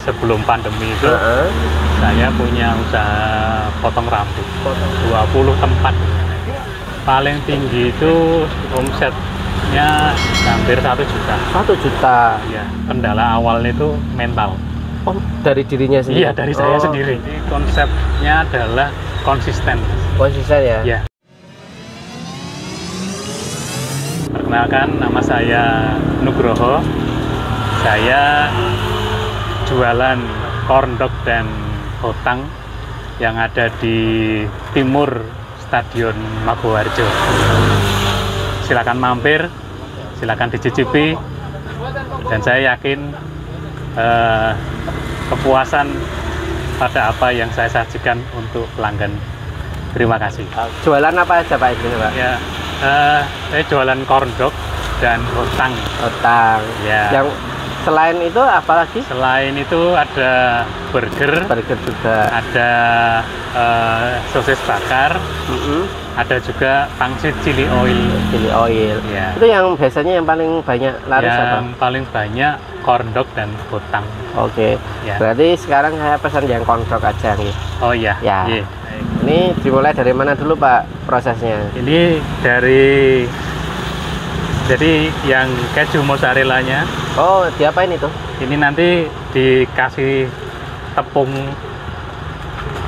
sebelum pandemi itu saya punya usaha potong rambut 20 tempat. Paling tinggi itu omsetnya hampir 1 juta. 1 juta. Ya, kendala awalnya itu mental. Oh, dari dirinya sendiri? Iya, dari saya sendiri. Jadi konsepnya adalah konsisten. Konsisten ya? Ya. Perkenalkan, nama saya Nugroho. Saya jualan corn dog dan hotang yang ada di timur Stadion Maguwarjo. Silakan mampir, silakan dicicipi, dan saya yakin kepuasan pada apa yang saya sajikan untuk pelanggan. Terima kasih. Jualan apa aja Pak ini Pak? Ya, saya jualan corn dog dan hotang. Hotang. Ya. Yang selain itu apa lagi? Selain itu ada burger. Burger juga. Ada sosis bakar. Ada juga pangsit chili oil. Chili oil. Ya. Itu yang biasanya yang paling banyak laris apa? Yang paling banyak corn dog dan hotang. Oke. Ya. Berarti sekarang saya pesan yang corn dog aja nih. Oh iya. Ya. Iya. Ini dimulai dari mana dulu Pak prosesnya? Ini dari jadi yang keju mozzarellanya. Oh, diapain itu? Ini nanti dikasih tepung,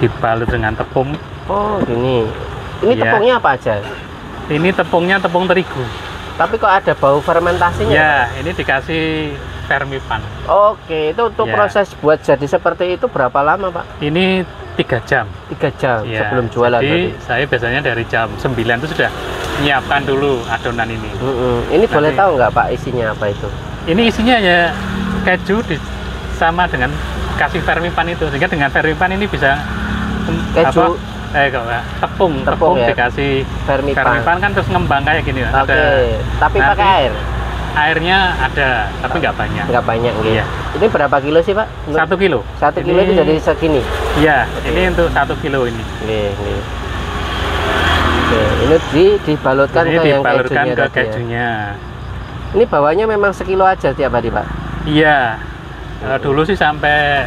dibalut dengan tepung. Oh, gini. Ini Ya. tepungnya apa aja? Ini tepungnya tepung terigu. Tapi kok ada bau fermentasinya? Ya, ini dikasih vermipan. Oke, itu untuk Ya. proses buat jadi seperti itu berapa lama Pak? Ini 3 jam. 3 jam Ya, sebelum jualan. jadi berarti. saya biasanya dari jam 9 itu sudah menyiapkan dulu adonan ini. Ini boleh tahu nggak Pak isinya apa itu? Ini isinya ya keju sama dengan kasih vermipan itu, sehingga dengan vermipan ini bisa Keju tepung ya? dikasih Vermipan kan terus ngembang kayak gini. Oke, tapi nanti pakai air? Airnya ada, tapi nggak banyak. Nggak banyak gitu. Iya. Ini berapa kilo sih Pak? 1 kilo. 1 kilo itu jadi segini? Iya, ini untuk 1 kilo ini. Oke. Ini dibalutkan Ini ke yang dibalurkan kejunya ke tadi ya? kejunya. Ini bawahnya memang sekilo aja tiap hari Pak? Iya, dulu sih sampai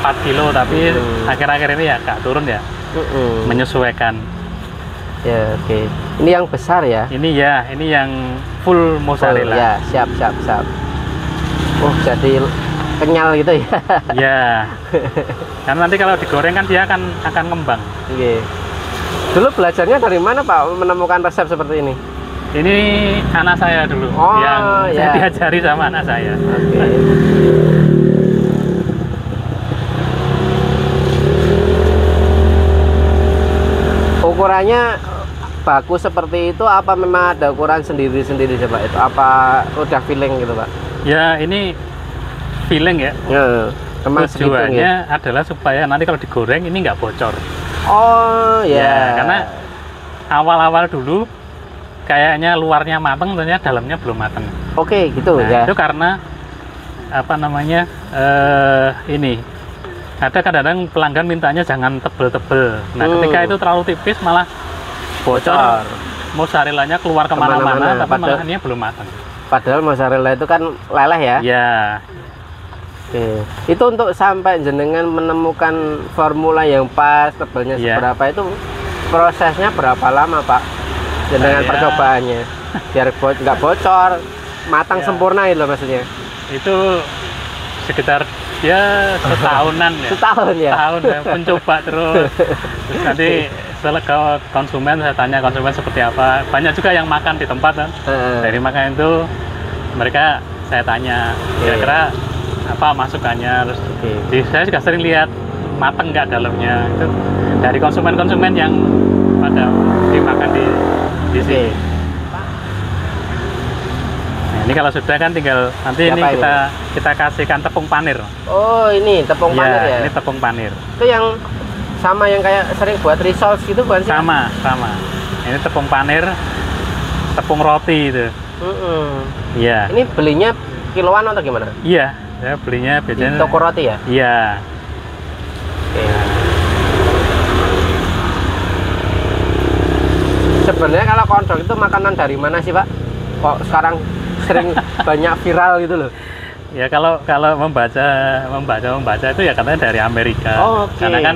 4 kilo, tapi akhir-akhir ini ya agak turun ya, menyesuaikan. Ya, oke. Ini yang besar ya? Ini yang full mozzarella. Ya, siap. Oh, jadi kenyal gitu ya? Ya, karena nanti kalau digoreng kan dia akan ngembang. Oke. Dulu belajarnya dari mana Pak menemukan resep seperti ini? Ini anak saya dulu, yang saya diajari sama anak saya. Oke. Ukurannya baku seperti itu apa memang ada ukuran sendiri-sendiri sih Pak? Itu apa udah feeling gitu Pak? Ya, ini feeling ya. Ya, memang segitu Tujuannya ya? adalah supaya nanti kalau digoreng ini nggak bocor. Oh ya. Ya, karena awal-awal dulu kayaknya luarnya mateng, ternyata dalamnya belum mateng. Oke, gitu Nah, ya. itu karena apa namanya, ini ada kadang-kadang pelanggan mintanya jangan tebel-tebel. Nah, ketika itu terlalu tipis malah bocor. Mozzarellanya keluar kemana-mana, tapi malah ini belum matang. Padahal mozzarella itu kan leleh ya. Ya. Oke. Itu untuk sampai jenengan menemukan formula yang pas, tebelnya seberapa itu prosesnya berapa lama Pak? Jenengan percobaannya biar nggak bocor, matang sempurna itu maksudnya. Itu sekitar ya setahunan ya. Setahun ya. Setahun ya, mencoba terus nanti setelah ke konsumen, saya tanya konsumen seperti apa. Banyak juga yang makan di tempat kan. Dari makan itu mereka saya tanya kira-kira apa masukannya, terus saya juga sering lihat mateng nggak dalamnya, itu dari konsumen-konsumen yang pada dimakan di sini. Nah, ini kalau sudah kan tinggal nanti ini kita kasihkan tepung panir. Oh, ini tepung panir ya? Ini tepung panir. Itu yang sama yang kayak sering buat risol gitu bukan sih? Sama. Ini tepung panir, tepung roti itu. Iya. Ini belinya kiloan atau gimana? Iya, saya belinya biasanya di toko roti ya? Iya. Oke. Sebenarnya kalau kondok itu makanan dari mana sih Pak? Kok sekarang sering banyak viral gitu loh? Ya kalau membaca itu ya katanya dari Amerika. Karena kan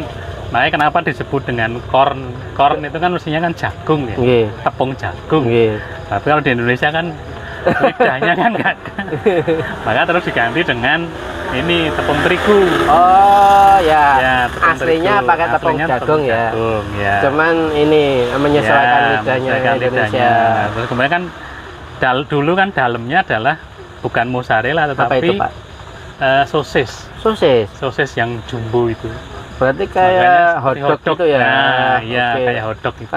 makanya kenapa disebut dengan corn. Corn itu kan mestinya kan jagung ya. Tepung jagung. Tapi kalau di Indonesia kan lidahnya kan enggak. Maka terus diganti dengan ini tepung terigu. Oh ya. Aslinya pakai tepung jagung ya. Cuman ini menyesuaikan lidahnya Indonesia. Terus kemudian kan dulu kan dalamnya adalah bukan mozzarella tetapi sosis yang jumbo itu. Berarti kayak hotdog gitu ya? Iya, kayak hotdog itu.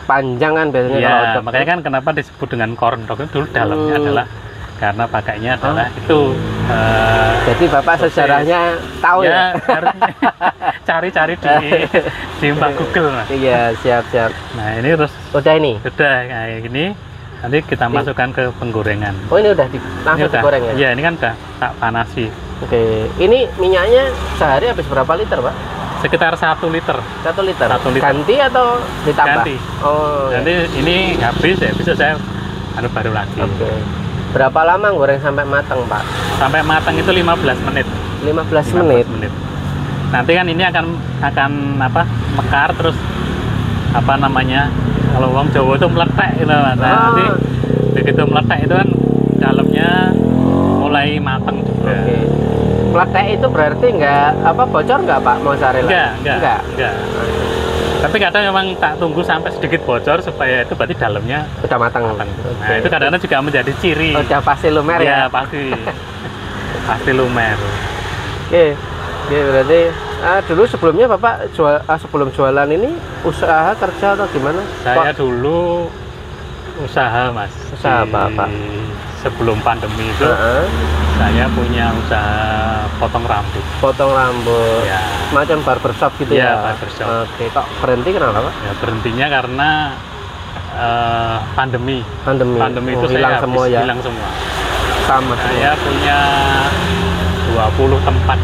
Panjang kan biasanya kalau hotdog. Makanya kan kenapa disebut dengan corn dog itu dulu dalamnya adalah karena pakainya adalah itu. Jadi Bapak sosis. Sejarahnya tahu ya? Harusnya cari-cari di Mbak Google. Mas. Iya, siap. Nah ini terus. Udah kayak gini. Nanti kita masukkan ke penggorengan. Oh ini udah langsung digoreng ya? Iya ini kan udah tak panasi. Oke, ini minyaknya sehari habis berapa liter Pak? Sekitar 1 liter. 1 liter? 1 liter. Ganti atau ditambah? Ganti. Oh. Nanti ini habis ya, bisa saya baru lagi. Oke. Berapa lama goreng sampai matang Pak? Sampai matang itu 15 menit. 15 menit. Nanti kan ini akan mekar terus kalau wong Jawa itu meletek gitu. Nah, nanti begitu meletek itu kan dalamnya mulai matang juga. Meletek itu berarti bocor nggak Pak mozzarella? Enggak. Tapi kadang memang tak tunggu sampai sedikit bocor supaya itu berarti dalamnya udah matang. Nah, itu kadang-kadang juga menjadi ciri. Udah pasti lumer ya? Pasti. Pasti lumer. Oke, berarti dulu sebelumnya Bapak sebelum jualan ini usaha kerja atau gimana? Saya dulu usaha Mas. Usaha apa Pak? Sebelum pandemi itu saya punya usaha potong rambut. Potong rambut. Ya. Macam barbershop gitu ya? Barbershop. Oke, kok berhenti kenapa Pak? Ya berhentinya karena pandemi. Pandemi itu hilang semua ya? Hilang semua. Sama. Saya punya 20 tempat.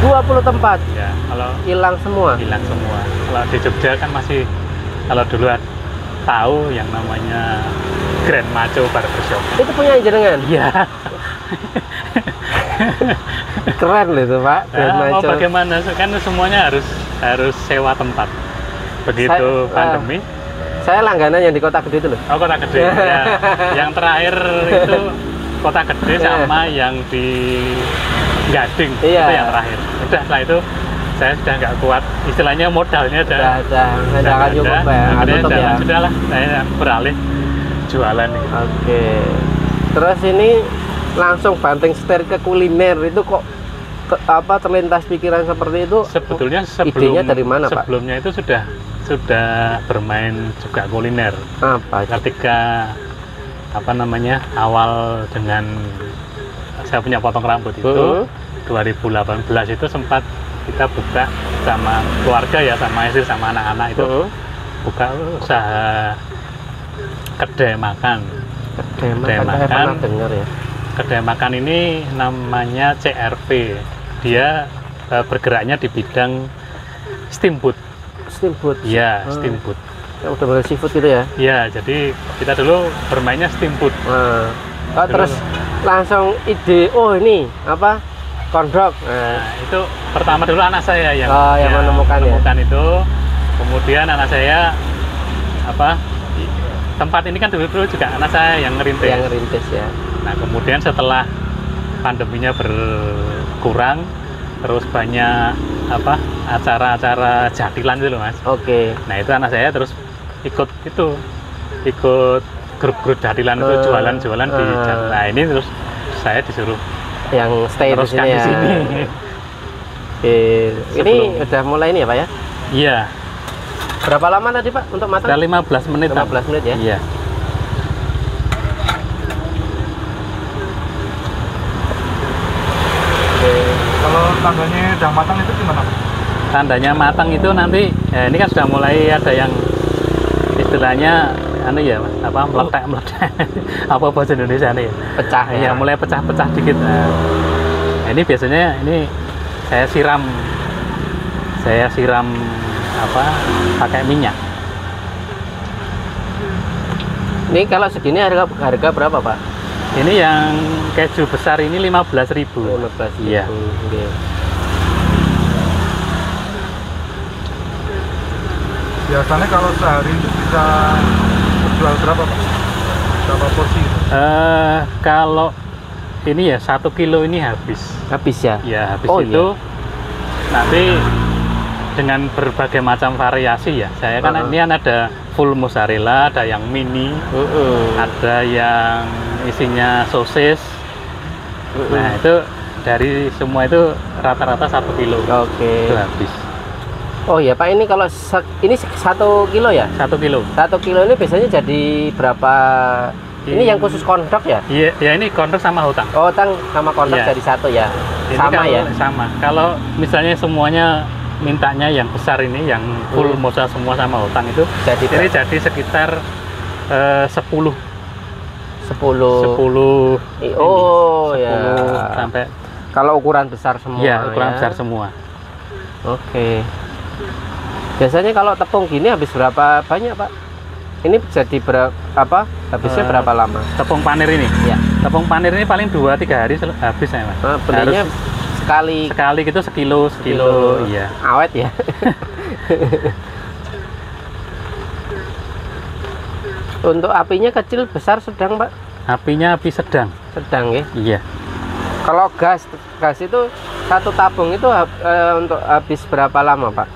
20 tempat? Ya, kalau hilang semua? Hilang semua. Kalau di Jogja kan masih, kalau dulu tahu yang namanya Grand Macho Barbershop. Itu punya jenengan? Iya. Keren loh itu Pak. Grand Macho. Mau bagaimana? Kan semuanya harus sewa tempat. Begitu pandemi. Saya langganan yang di Kota Gede itu loh. Oh, Kota Gede. Ya. Yang terakhir itu Kota Gede sama yang di Gading. Itu yang terakhir. Udah setelah itu saya sudah nggak kuat, istilahnya modalnya udah akan cukup ya. Akhirnya sudahlah, saya beralih jualan. Oke. Terus ini langsung banting setir ke kuliner, itu kok terlintas pikiran seperti itu? Sebetulnya idenya dari mana Pak? Sebelumnya itu sudah bermain juga kuliner. Apa? Ketika awal dengan saya punya potong rambut itu 2018 itu sempat kita buka sama keluarga ya, sama istri sama anak-anak itu buka usaha kedai makan. Kedai makan ini namanya CRP. Dia bergeraknya di bidang steamboat. Ya, steamboat. Udah bener seafood gitu ya? Iya, jadi kita dulu bermainnya steamboat. Terus langsung ide, ini kondok. Nah, itu pertama dulu anak saya yang menemukan itu. Kemudian anak saya tempat ini kan dulu juga anak saya yang ngerintis ya. Nah, kemudian setelah pandeminya berkurang, terus banyak acara-acara jadilan gitu loh Mas. Oke. Nah, itu anak saya terus ikut grup-grup jadilan itu jualan di jalan. Nah, ini terus saya disuruh yang stay di sini ya. Ini udah mulai ini ya Pak ya? Iya. Berapa lama tadi Pak untuk matang? Sudah 15 menit. 15 menit ya? Iya. Kalau tandanya udah matang itu gimana? Tandanya matang itu nanti ini kan sudah mulai ada yang istilahnya meletek apa bahasa Indonesia nih? Pecah ya, mulai pecah-pecah dikit. Nah, ini biasanya saya siram pakai minyak. Ini kalau segini harga berapa Pak? Ini yang keju besar ini 15.000. 15.000. Iya. Oke. Biasanya kalau sehari itu bisa jual berapa Pak? Berapa porsi? Kalau ini ya 1 kilo ini habis. Habis ya? Ya habis Oh, itu nanti dengan berbagai macam variasi ya. Saya kan ini kan ada full mozzarella, ada yang mini, ada yang isinya sosis. Nah itu dari semua itu rata-rata 1 kilo. Oke. Itu habis. Oh ya Pak, ini kalau ini 1 kilo ya? 1 kilo. 1 kilo ini biasanya jadi berapa? Ini yang khusus kondok ya? Iya, ya ini kondok sama hutang. Oh, hutang sama kondok Iya. jadi 1 ya? Ini Sama kalau ya? Sama. Kalau misalnya semuanya mintanya yang besar ini, yang full moza semua sama hutang itu, Jadi ini jadi sekitar 10 Oh ya. sampai Kalau ukuran besar semua. ya ukuran ya. besar semua. Oke. Biasanya kalau tepung gini habis berapa banyak Pak? Ini jadi berapa? Habisnya berapa lama? Tepung panir ini? Ya. Tepung panir ini paling 2-3 hari habis ya Mas. Belinya Harus sekali gitu sekilo. Iya. Awet ya. Untuk apinya kecil, besar, sedang Pak? Apinya api sedang. Sedang ya. Iya. Kalau gas itu 1 tabung itu untuk habis berapa lama Pak?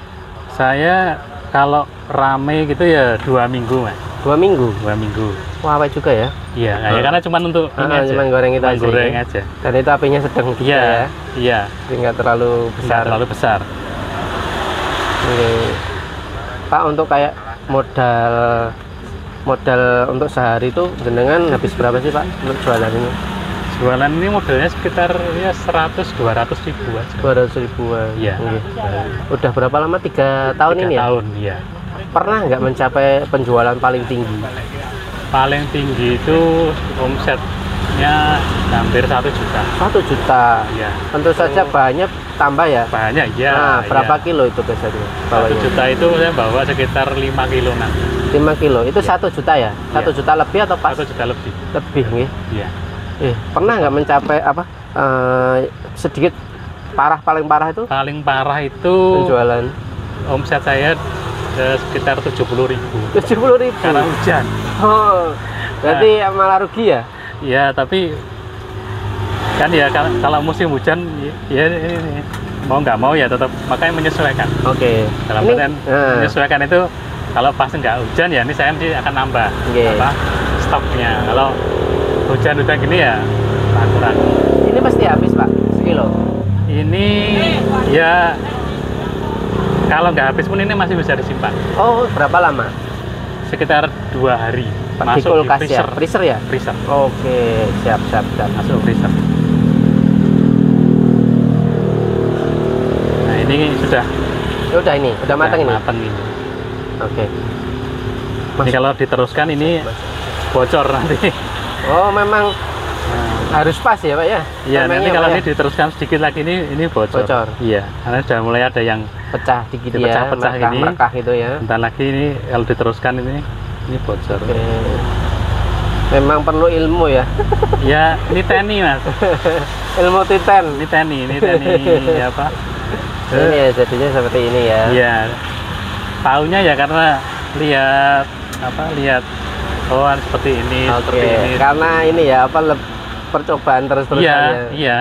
Saya kalau rame gitu ya 2 minggu Mas. 2 minggu. 2 minggu. Wah, awet juga ya. Iya, ya karena cuma untuk ini aja. Cuman goreng itu Cuman aja. goreng Ya? aja. Dan itu apinya sedang juga Iya, ya. iya. Jadi nggak terlalu besar. Nggak terlalu besar. Oke. Pak, untuk kayak modal untuk sehari itu jenengan habis berapa sih Pak untuk jualan ini? Jualan ini modelnya sekitar ya 100-200 ribu aja. 200 ribuan. Iya. Oke. Udah berapa lama? 3 tahun 3 ini ya? tahun, iya. Pernah nggak mencapai penjualan paling tinggi? Paling tinggi itu omsetnya hampir 1 juta. 1 juta. Iya. Tentu saja bahannya tambah ya? Banyak ya. Nah, berapa iya. kilo itu biasanya? 1 bawanya? juta itu saya bawa sekitar 5 kiloan. 5 kilo. Itu 1 juta ya? 1 Iya. juta lebih atau pas? 1 juta lebih. Lebih nih. Iya. Pernah nggak mencapai apa? Sedikit paling parah itu Paling parah itu penjualan omset saya sekitar 70.000. 70.000 Karena hujan. Oh, berarti malah rugi ya? Ya, tapi kan ya kalau musim hujan ya ini, mau nggak mau ya tetap makanya menyesuaikan. Oke. Dalam artian menyesuaikan itu kalau pas nggak hujan ya ini saya nanti akan nambah stoknya. Kalau hujan-hujan gini ya ragu-ragu. Ini pasti habis Pak, sekilo? Ini ya kalau nggak habis pun ini masih bisa disimpan. Oh, berapa lama? Sekitar 2 hari. Di Masuk kulkas di freezer. ya? Freezer ya? Freezer. Oke, siap. Masuk freezer. Nah ini sudah Udah matang ini? matang ini. Oke. Ini kalau diteruskan ini bocor nanti. Oh, memang harus pas ya Pak ya? Iya, nanti Timingnya, kalau Pak, ini diteruskan sedikit lagi ini bocor. Bocor. Iya, karena sudah mulai ada yang pecah dikit ya, pecah gini. merekah gitu ya. Bentar lagi ini kalau diteruskan ini bocor. Oke. Memang perlu ilmu ya. Ya, ini teni Mas. Ilmu titan. Ini teni apa? Ini ya jadinya seperti ini ya. Iya. Taunya ya karena lihat oh seperti ini, Oke. seperti ini. Karena ini ya percobaan terus-terusan Iya, ya. iya.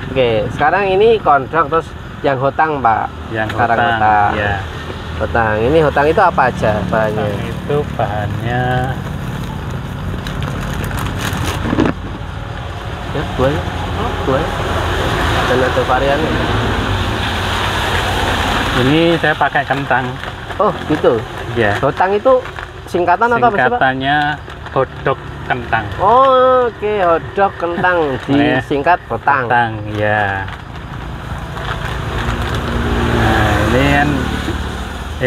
Oke, sekarang ini kondok terus yang hutang Pak. Yang Sekarang hutang. Iya. Hutang. Ini hutang itu apa aja bahannya? Hutang itu bahannya Ya, dua. Dan ada variannya. ini saya pakai kentang. Oh, gitu. Ya. Hutang itu singkatan atau apa sih Pak? Singkatannya hotdog kentang. Oh, oke, hotdog kentang disingkat hutang. Kentang, ya. Nah, ini kan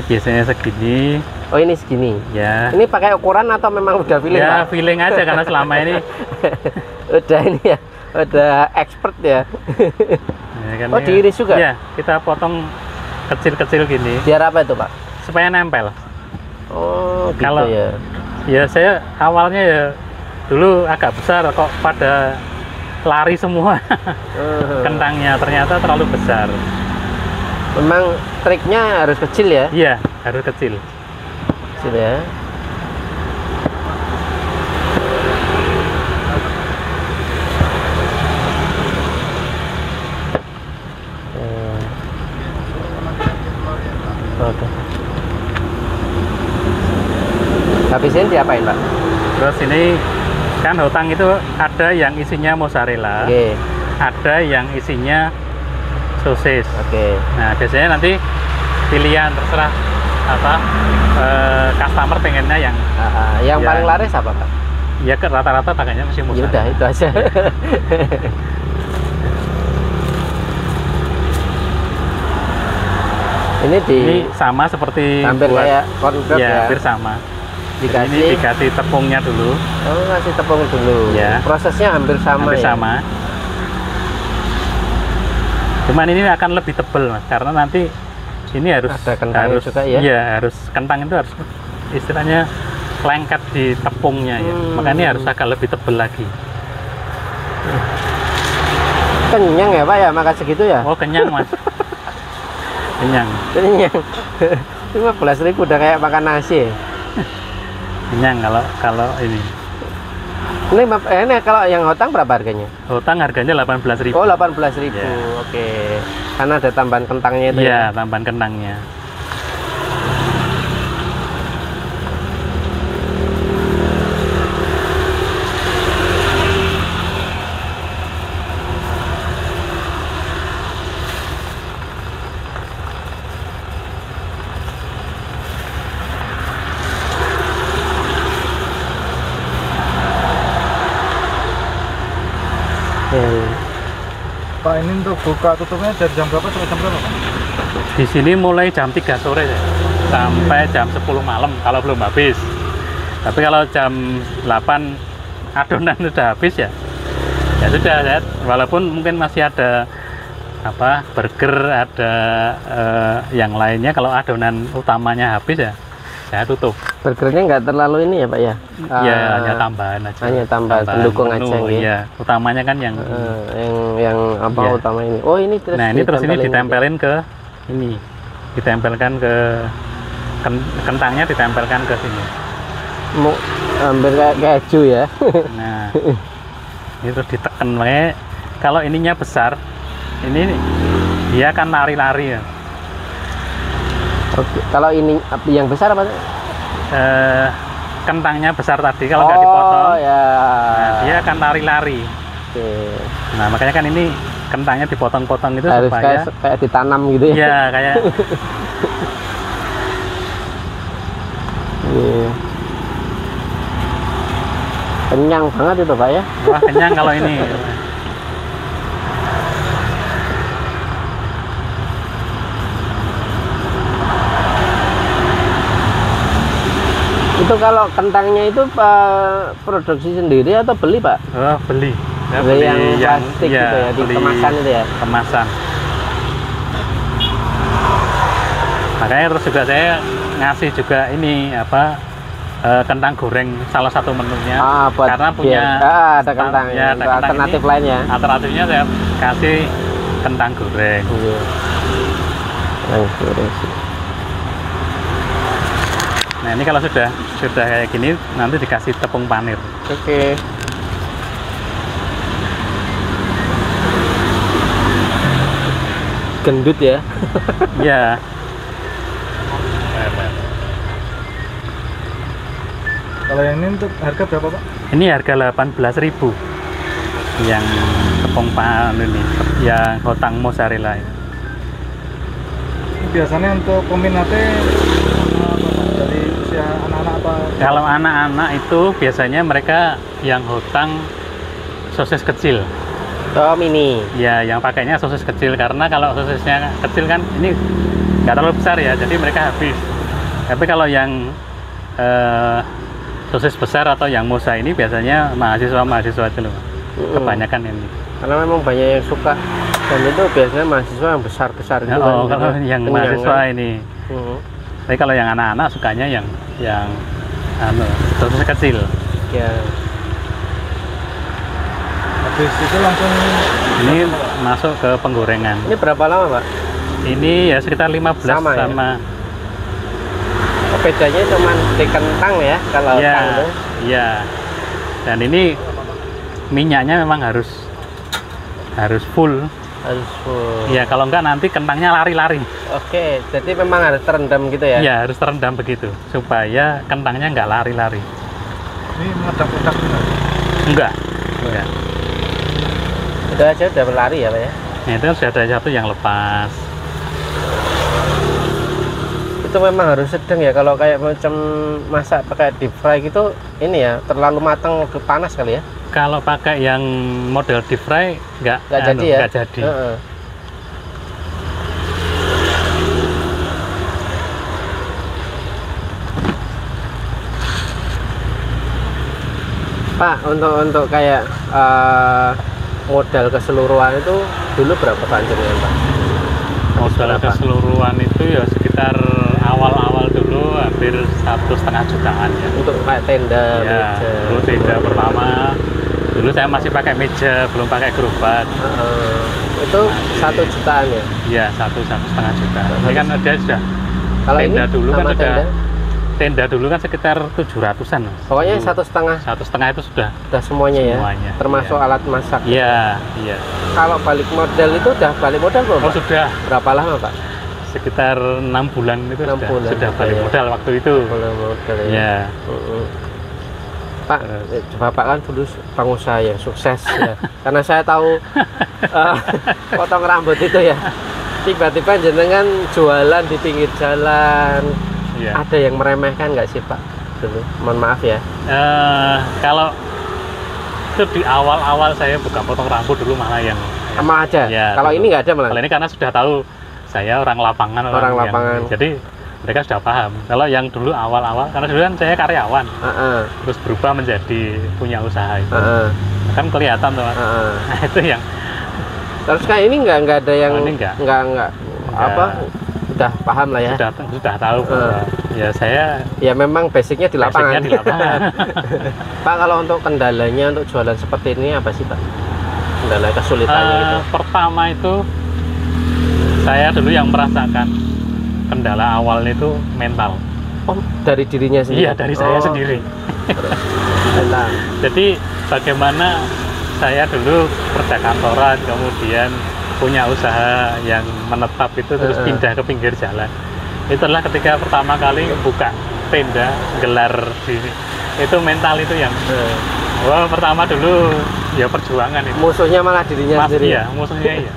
biasanya segini. Oh, ini segini. Ya. Ini pakai ukuran atau memang udah feeling Ya, Pak? feeling aja karena selama ini Udah ini ya, udah expert ya. ya kan Oh, diiris juga? Ya, kita potong kecil-kecil gini Biar apa itu Pak? supaya nempel. Oh, gitu Kalau- ya. Ya, saya awalnya ya dulu agak besar kok pada lari semua. Kentangnya ternyata terlalu besar. Memang triknya harus kecil ya? Iya, harus kecil. Kecil ya. Oke. Habis ini diapain, Pak? Terus ini kan hotang itu ada yang isinya mozzarella, ada yang isinya sosis. Nah, biasanya nanti pilihan terserah apa customer pengennya yang paling laris apa, Pak? Ya rata-rata pakainya masih mozzarella. Udah itu aja. Ini sama seperti hampir kayak corn dog ya, hampir sama. Ini dikasih tepungnya dulu. Oh, ngasih tepung dulu. Ya. Prosesnya hampir sama. Hampir sama. Cuman ini akan lebih tebal, Mas, karena nanti ini harus ada kentang juga ya. Iya, harus kentang itu harus istilahnya lengket di tepungnya ya. Makanya harus agak lebih tebal lagi. Kenyang ya, Pak ya, makan segitu ya? Oh, kenyang, Mas. Kenyang. 15.000 udah kayak makan nasi. Kenyang kalau ini. Ini kalau yang hotang berapa harganya? Hotang harganya 18.000. Oh, 18.000. Ya. Oke. Karena ada tambahan kentangnya itu. Iya, tambahan kentangnya. Pak, ini untuk buka tutupnya dari jam berapa sampai jam berapa, Pak? Di sini mulai jam 3 sore ya, sampai jam 10 malam kalau belum habis. Tapi kalau jam 8 adonan sudah habis ya sudah ya. Walaupun mungkin masih ada apa burger, ada yang lainnya, kalau adonan utamanya habis ya saya tutup. Burgernya nggak terlalu ini ya, Pak ya? Ya, hanya tambahan aja. Hanya tambahan pendukung menu, aja ya. Iya, utamanya kan yang apa ya. Utama ini. Oh, ini terus. Nah, ini terus ini ditempelin ke ini. Ditempelkan ke kentangnya, ditempelkan ke sini. Hampir kayak keju ya. Nah, ini terus ditekan. Makanya kalau ininya besar, ini dia akan lari-lari ya. Oke. Kalau ini yang besar apa? Kentangnya besar tadi, kalau nggak dipotong, ya. Nah, dia akan lari-lari. Oke. Nah, makanya kan ini kentangnya dipotong-potong itu harus supaya kayak ditanam gitu ya. Iya, kayak. Kenyang banget itu, Pak ya. Wah, kenyang kalau ini. Itu kalau kentangnya itu produksi sendiri atau beli, Pak? Oh, beli. Ya, beli yang plastik ya, gitu ya, di kemasan itu ya? Kemasan. Makanya terus juga saya ngasih juga ini apa kentang goreng salah satu menunya, karena punya ada kentang ya, ada alternatif ini, lainnya. Alternatifnya saya kasih kentang goreng. Nah, ini kalau sudah kayak gini nanti dikasih tepung panir. Oke. Gendut ya. Iya. Kalau yang ini untuk harga berapa, Pak? Ini harga 18.000. Yang tepung panir ini, yang hotang mozzarella ini. Biasanya untuk peminatnya dari usia anak-anak apa? Kalau anak-anak itu biasanya mereka yang hotang sosis kecil. Oh, mini. Ya, yang pakainya sosis kecil, karena kalau sosisnya kecil kan ini nggak terlalu besar ya, jadi mereka habis. Tapi kalau yang sosis besar atau yang moza ini biasanya mahasiswa itu loh, kebanyakan ini. Karena memang banyak yang suka, dan itu biasanya mahasiswa yang besar-besar gitu. Oh, kan, kalau yang mahasiswa kan? Ini. Tapi kalau yang anak-anak sukanya yang sosis kecil. Ya. Habis itu langsung Ini masuk ke penggorengan. Ini berapa lama, Pak? Ini ya sekitar 15 Sama ya? sama Oh, bedanya cuma di kentang ya kalau iya, kang tuh. iya. Dan ini minyaknya memang harus full. Harus full. Ya kalau enggak nanti kentangnya lari-lari. Oke, jadi memang harus terendam gitu ya? Iya, harus terendam begitu supaya kentangnya enggak lari-lari. ini meledak-ledak juga. Enggak. Itu aja udah berlari ya, Pak ya? Nah, itu sudah ada satu yang lepas. Itu memang harus sedang ya, kalau kayak macam masak pakai deep fry gitu, ini ya terlalu matang panas kali ya? Kalau pakai yang model deep fry enggak Jadi ya? enggak jadi. Heeh. Pak, untuk kayak modal keseluruhan itu dulu berapa Pak jenengan, Pak? Modal Berapa? keseluruhan itu ya sekitar awal-awal dulu hampir 1,5 jutaan ya. Untuk kayak tenda, Ya, meja. dulu tenda pertama. Dulu saya masih pakai meja, belum pakai gerobak. Itu 1 jutaan ya? Iya, 1,5 juta. Ini kan ada sudah Kalau tenda ini dulu kan sama sudah tenda? tenda dulu kan sekitar 700-an. Mas. Pokoknya Dulu. 1,5 1,5 itu sudah. semuanya ya? Semuanya, Termasuk iya. alat masak? Iya, iya. Kalau balik modal itu udah balik modal belum, Oh Pak? sudah Berapa lama, Pak? sekitar 6 bulan itu 6 sudah bulan, sudah oke, balik ya. modal waktu itu. Balik modal ya? Iya. Pak, Bapak kan dulu pengusaha yang sukses ya. Karena saya tahu potong rambut itu ya. Tiba-tiba jenengan jualan di pinggir jalan. Iya. Ada yang meremehkan nggak sih, Pak? Dulu, mohon maaf ya. Kalau itu di awal-awal saya buka potong rambut dulu malah yang Sama aja. Ya, Kalau dulu. ini nggak ada malah. Kalau ini karena sudah tahu saya orang lapangan, Orang yang- lapangan. jadi mereka sudah paham. Kalau yang dulu awal-awal, karena dulu kan saya karyawan, Heeh, terus berubah menjadi punya usaha itu, heeh, kan kelihatan tuh. Mas. heeh. Nah, itu yang Terus kayak ini nggak ada yang Oh, ini nggak. apa? Udah paham lah ya. sudah tahu bahwa ya saya Ya memang basicnya di lapangan. basicnya di lapangan. Pak, kalau untuk kendalanya untuk jualan seperti ini apa sih, Pak? Kendala kesulitannya gitu. Pertama itu saya dulu yang merasakan kendala awal itu mental. Oh, dari dirinya sendiri? Iya, dari saya Oh, sendiri. mental. Jadi bagaimana saya dulu kerja kantoran, kemudian punya usaha yang menetap itu terus pindah ke pinggir jalan. Itulah ketika pertama kali buka tenda, gelar di itu mental itu yang wah pertama dulu ya perjuangan itu. Musuhnya malah dirinya sendiri. Iya, musuhnya iya.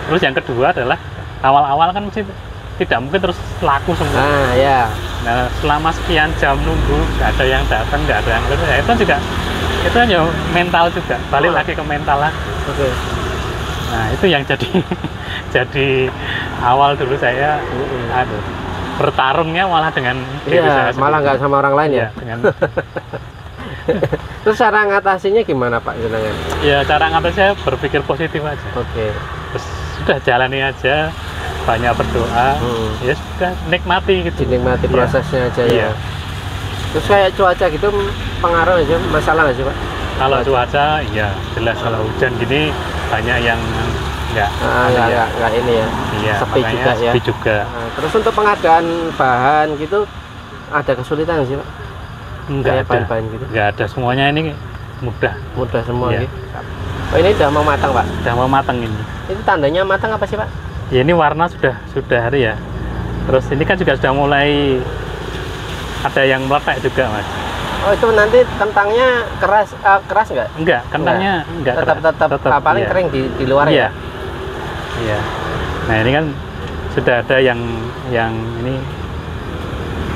Terus yang kedua adalah awal-awal kan mesti tidak mungkin terus laku semua. Nah, ya. Nah, selama sekian jam nunggu, nggak ada yang datang, nggak ada yang datang, ya itu juga itu ya mental juga, balik lagi ke mental lagi. Oke. Nah, itu yang jadi jadi awal dulu saya aduh, bertarungnya malah dengan diri Iya, saya malah sendiri. nggak sama orang lain ya. Iya, dengan Terus cara ngatasinya gimana, Pak jenengan? ya cara ngatur saya berpikir positif aja. Oke. Terus sudah jalani aja, banyak berdoa, ya sudah nikmati gitu. Dinikmati Iya. prosesnya aja Iya. ya. Terus kayak cuaca gitu pengaruh aja, masalah nggak sih, Pak? Kalau cuaca, ya jelas kalau hujan gini banyak yang enggak. Nggak ini ya. Iya, sepi makanya juga ya. sepi juga. Nah, terus untuk pengadaan bahan gitu ada kesulitan nggak sih, Pak? Enggak Kayak ada. bahan-bahan gitu. Enggak ada, semuanya ini mudah. Mudah semua Iya. gitu. Oh, ini udah mau matang, Pak? Udah mau matang ini. Itu tandanya matang apa sih, Pak? Ya ini warna sudah hari ya. Terus ini kan juga sudah mulai ada yang meletak juga, Mas. Oh, itu nanti kentangnya keras nggak? Enggak, kentangnya enggak Tetap paling iya. kering di luar Iya. ya. Iya. Nah, ini kan sudah ada yang ini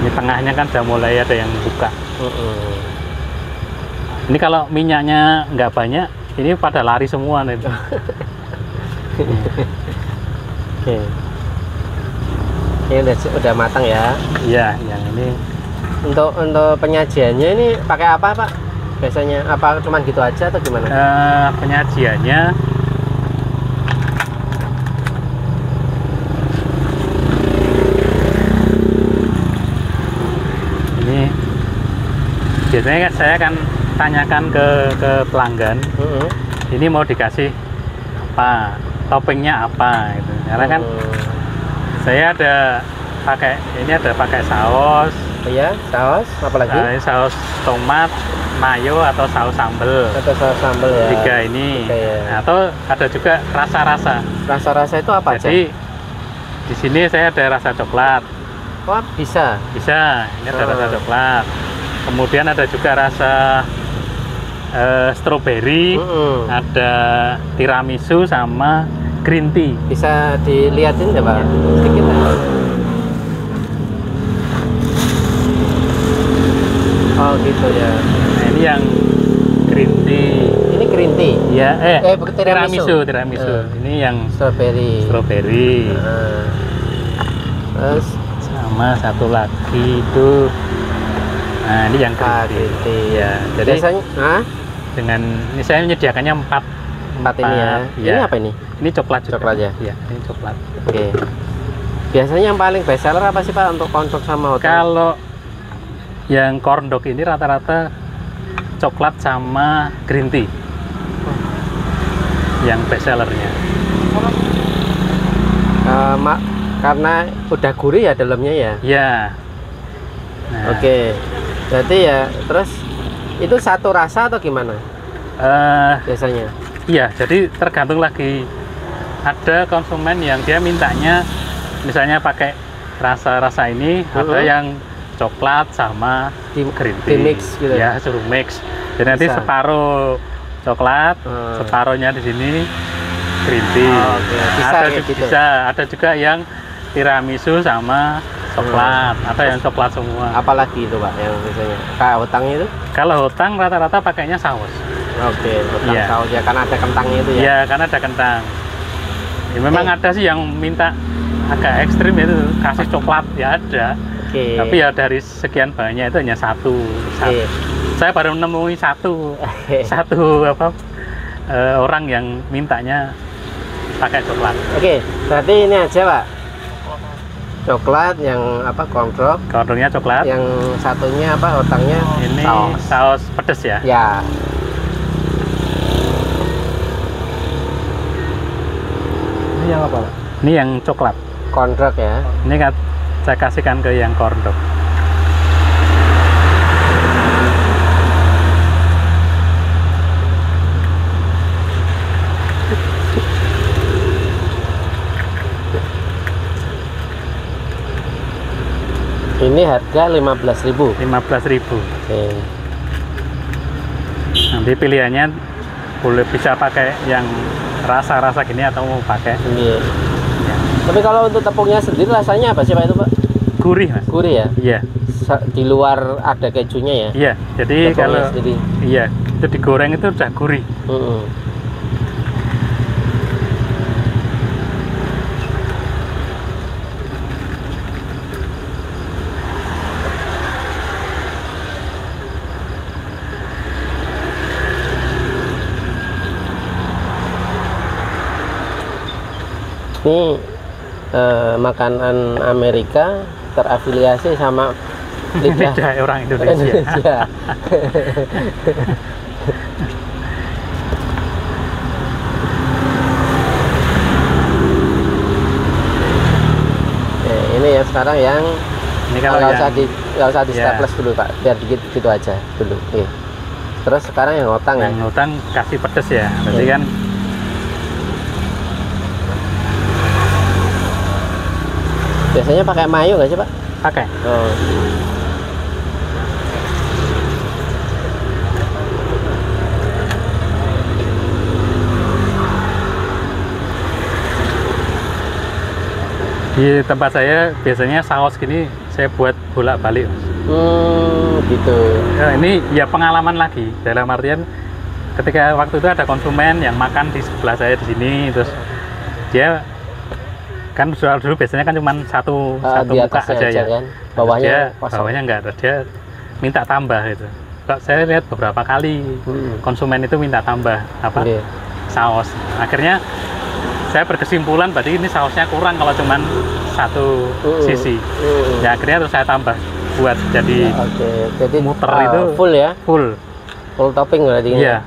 tengahnya kan sudah mulai ada yang buka. Ini kalau minyaknya nggak banyak, ini pada lari semua nih. Oke. Ini udah matang ya. Iya, yang ini Untuk penyajiannya ini pakai apa, Pak? Biasanya apa cuman gitu aja atau gimana? penyajiannya ini biasanya kan saya kan tanyakan ke pelanggan, ini mau dikasih apa, toppingnya apa gitu. Karena kan saya ada pakai saus. Iya, saus apalagi? Saus tomat, mayo atau saus sambal. Atau saus sambal ya. 3 ini. 3 ya. Atau ada juga rasa-rasa. Rasa-rasa itu apa aja? Jadi di sini saya ada rasa coklat. Oh, bisa. Bisa. Ini ada rasa coklat. Kemudian ada juga rasa stroberi, ada tiramisu sama green tea. Bisa dilihatin ya Pak? Sedikit ya. Oh gitu ya. Nah, ini yang green tea. Ini green tea. Ya, bukan tiramisu. Ini yang strawberry. Terus sama satu lagi itu. Nah, ini yang green tea. Ya, jadi biasanya, dengan ini saya menyediakannya 4 ini ya. Ini apa ini? Ini coklat juga. Coklat ya? Iya, ini coklat. Oke. Biasanya yang paling best seller apa sih Pak untuk konsep sama hotel? Kalau yang corn dog ini rata-rata coklat sama green tea yang best sellernya. Karena udah gurih ya dalamnya ya? Iya. Nah, Oke. Berarti ya, terus itu satu rasa atau gimana biasanya? Iya, jadi tergantung lagi. Ada konsumen yang dia mintanya misalnya pakai rasa-rasa ini, ada yang coklat sama green tea. Di mix gitu ya, suruh mix. Jadi nanti separuh coklat, separuhnya di sini green tea. Ada juga yang tiramisu sama coklat, atau yang coklat semua. Apalagi itu Pak yang biasanya? Kayak hotangnya itu? Kalau hotang rata-rata pakainya saus. Oke, hotang saus ya, karena ada kentangnya itu ya? Iya, karena ada kentang. Ya, memang ada sih yang minta agak ekstrim itu kasih coklat, ya ada. Tapi ya dari sekian banyak itu hanya satu. Saya baru menemui satu orang yang mintanya pakai coklat. Oke, berarti ini aja Pak. Coklat yang apa, Kondroknya coklat. Yang satunya apa, hotangnya ini saus pedas ya? Ya. Ini yang apa? Ini yang coklat. Kondrok ya. Ini kan saya kasihkan ke yang kondrok. Ini harga 15.000. 15.000. Oke. Nanti pilihannya bisa pakai yang rasa-rasa gini atau mau pakai Iya. Ya. Tapi kalau untuk tepungnya sendiri rasanya apa sih Pak itu Pak? Gurih Mas. Gurih ya? Iya. Di luar ada kejunya ya? Iya. Jadi tepungnya kalau sendiri. Iya, itu digoreng itu udah gurih. Ini makanan Amerika terafiliasi sama lidah orang Indonesia. Ini ya sekarang yang ini kalau nggak usah di staples dulu Pak, biar dikit gitu aja dulu. Terus sekarang yang hotang ya? Yang hotang kasih pedes ya, berarti kan. Biasanya pakai mayo nggak sih Pak? Pakai. Di tempat saya biasanya saus gini saya buat bolak-balik. Gitu. Ya, ini ya pengalaman lagi, dalam artian ketika waktu itu ada konsumen yang makan di sebelah saya di sini, terus dia kan dulu biasanya kan cuma satu muka aja ya, kan? Bawahnya enggak, dia minta tambah gitu. Kok saya lihat beberapa kali konsumen itu minta tambah saus. Akhirnya saya berkesimpulan berarti ini sausnya kurang kalau cuma satu sisi. Ya akhirnya terus saya tambah buat jadi jadi muter itu full ya? Full. Full topping berarti. Iya.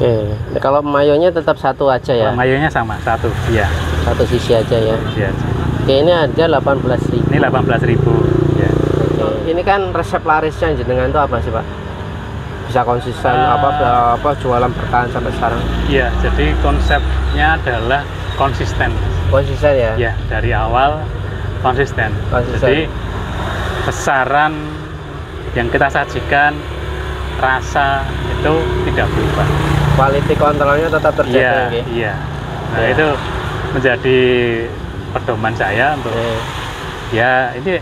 Oke, kalau mayonya tetap satu aja ya? Mayonya sama, satu, iya. Satu sisi aja ya? Iya. Oke, ini harga 18.000. Ini 18.000, ya. Oke, ini kan resep larisnya jenengan itu apa sih Pak? Bisa konsisten, apa jualan bertahan sampai sekarang? Iya, jadi konsepnya adalah konsisten. Konsisten ya? Ya, dari awal konsisten. Jadi besaran yang kita sajikan, rasa itu tidak berubah. Quality kontrolnya tetap terjaga. Iya, iya. Nah, itu menjadi pedoman saya untuk ya ini,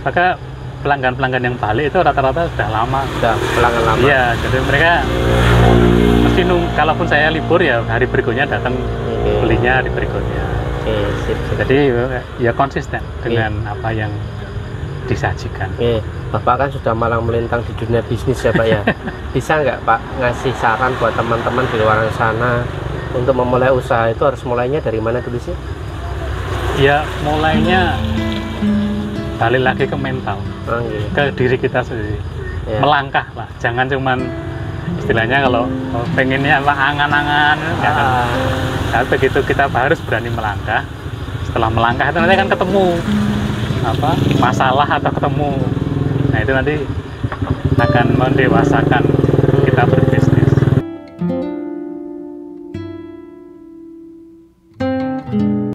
maka pelanggan-pelanggan yang balik itu rata-rata sudah lama. Sudah pelanggan lama. Iya, jadi mereka mesti kalaupun saya libur ya hari berikutnya datang belinya hari berikutnya. Sip. Jadi ya konsisten dengan apa yang disajikan. Bapak kan sudah malang melintang di dunia bisnis ya Pak ya. Bisa nggak Pak ngasih saran buat teman-teman di luar sana untuk memulai usaha itu harus mulainya dari mana dulu sih? Ya mulainya balik lagi ke mental, ke diri kita sendiri. Ya. Melangkah lah, jangan cuman istilahnya kalau pengennya apa angan-angan. Nah, begitu kita harus berani melangkah. Setelah melangkah itu nanti kan ketemu apa masalah atau ketemu, nah itu nanti akan mendewasakan kita berbisnis.